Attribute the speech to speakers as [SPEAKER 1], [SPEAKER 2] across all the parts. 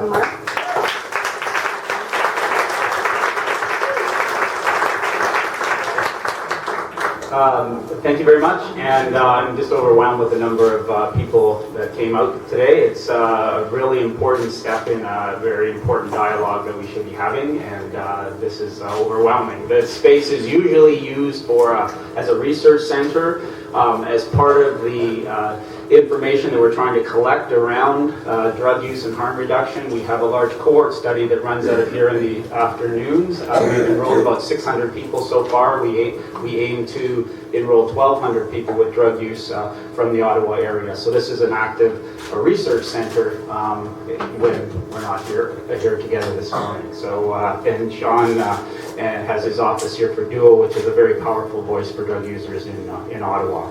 [SPEAKER 1] Welcome, Mark.
[SPEAKER 2] Thank you very much, and I'm just overwhelmed with the number of people that came out today. It's a really important step in a very important dialogue that we should be having, and this is overwhelming. The space is usually used for as a research center, as part of the information that we're trying to collect around drug use and harm reduction. We have a large cohort study that runs out of here in the afternoons. We've enrolled about 600 people so far. We aim to enroll 1,200 people with drug use from the Ottawa area. So this is an active research center when we're not here together this morning. So and Sean has his office here for Duo, which is a very powerful voice for drug users in Ottawa.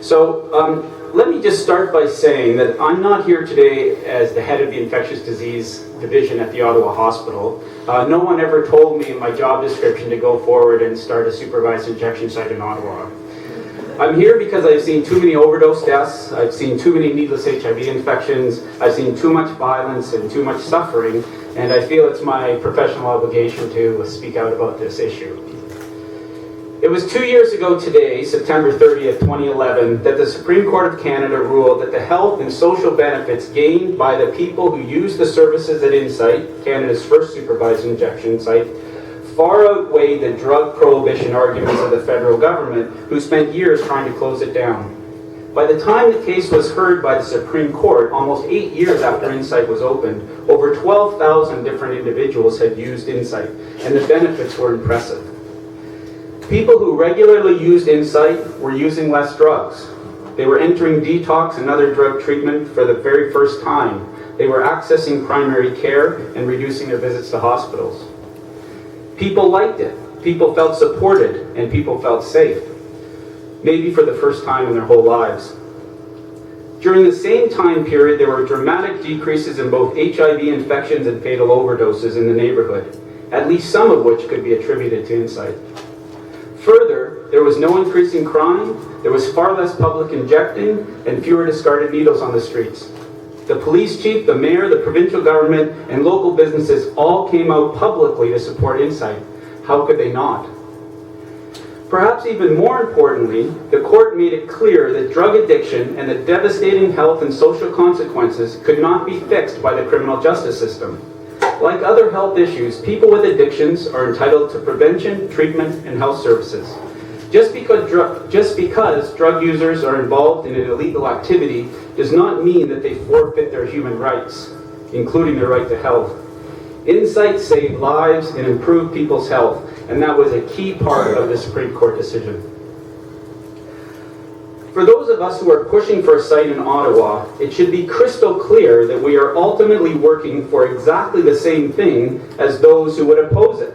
[SPEAKER 2] So let me just start by saying that I'm not here today as the head of the infectious disease division at the Ottawa Hospital. No one ever told me in my job description to go forward and start a supervised injection site in Ottawa. I'm here because I've seen too many overdose deaths, I've seen too many needless HIV infections, I've seen too much violence and too much suffering, and I feel it's my professional obligation to speak out about this issue. It was 2 years ago today, September 30th, 2011, that the Supreme Court of Canada ruled that the health and social benefits gained by the people who use the services at Insight, Canada's first supervised injection site, far outweighed the drug prohibition arguments of the federal government, who spent years trying to close it down. By the time the case was heard by the Supreme Court, almost 8 years after Insight was opened, over 12,000 different individuals had used Insight, and the benefits were impressive. People who regularly used Insight were using less drugs. They were entering detox and other drug treatment for the very first time. They were accessing primary care and reducing their visits to hospitals. People liked it. People felt supported, and people felt safe. Maybe for the first time in their whole lives. During the same time period, there were dramatic decreases in both HIV infections and fatal overdoses in the neighbourhood, at least some of which could be attributed to Insight. Further, there was no increase in crime, there was far less public injecting, and fewer discarded needles on the streets. The police chief, the mayor, the provincial government, and local businesses all came out publicly to support Insight. How could they not? Perhaps even more importantly, the court made it clear that drug addiction and the devastating health and social consequences could not be fixed by the criminal justice system. Like other health issues, people with addictions are entitled to prevention, treatment, and health services. Just because drug users are involved in an illegal activity does not mean that they forfeit their human rights, including their right to health. Insight saved lives and improved people's health, and that was a key part of the Supreme Court decision. For those of us who are pushing for a site in Ottawa, it should be crystal clear that we are ultimately working for exactly the same thing as those who would oppose it.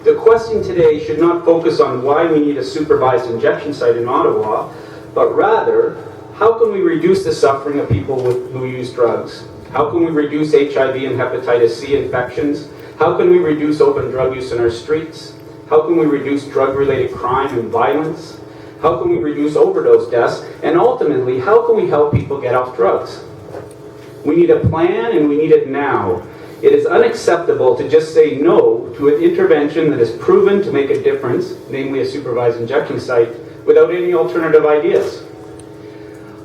[SPEAKER 2] The question today should not focus on why we need a supervised injection site in Ottawa, but rather, how can we reduce the suffering of people who use drugs? How can we reduce HIV and hepatitis C infections? How can we reduce open drug use in our streets? How can we reduce drug-related crime and violence? How can we reduce overdose deaths? And ultimately, how can we help people get off drugs? We need a plan, and we need it now. It is unacceptable to just say no to an intervention that is proven to make a difference, namely a supervised injection site, without any alternative ideas.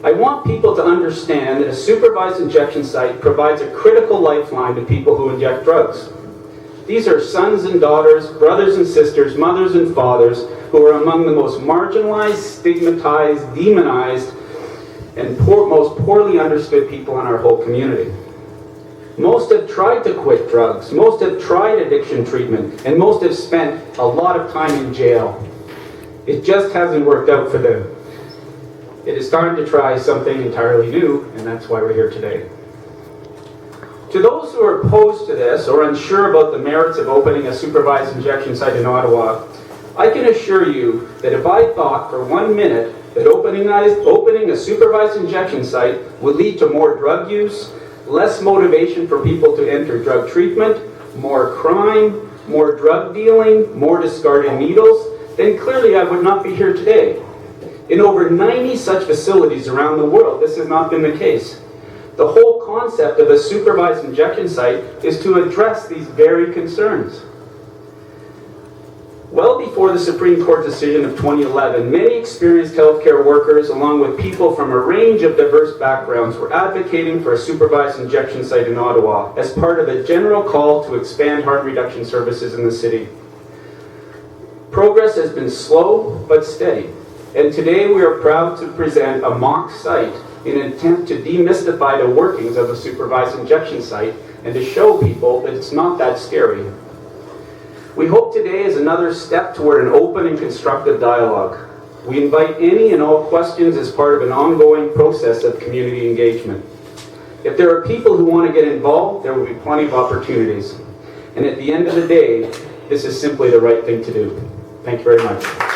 [SPEAKER 2] I want people to understand that a supervised injection site provides a critical lifeline to people who inject drugs. These are sons and daughters, brothers and sisters, mothers and fathers, who are among the most marginalized, stigmatized, demonized, and most poorly understood people in our whole community. Most have tried to quit drugs, most have tried addiction treatment, and most have spent a lot of time in jail. It just hasn't worked out for them. It is time to try something entirely new, and that's why we're here today. To those who are opposed to this or unsure about the merits of opening a supervised injection site in Ottawa, I can assure you that if I thought for 1 minute that opening a supervised injection site would lead to more drug use, less motivation for people to enter drug treatment, more crime, more drug dealing, more discarded needles, then clearly I would not be here today. In over 90 such facilities around the world, this has not been the case. The whole concept of a supervised injection site is to address these very concerns. Well before the Supreme Court decision of 2011, many experienced healthcare workers, along with people from a range of diverse backgrounds, were advocating for a supervised injection site in Ottawa as part of a general call to expand harm reduction services in the city. Progress has been slow but steady, and today we are proud to present a mock site in an attempt to demystify the workings of a supervised injection site and to show people that it's not that scary. We hope today is another step toward an open and constructive dialogue. We invite any and all questions as part of an ongoing process of community engagement. If there are people who want to get involved, there will be plenty of opportunities. And at the end of the day, this is simply the right thing to do. Thank you very much.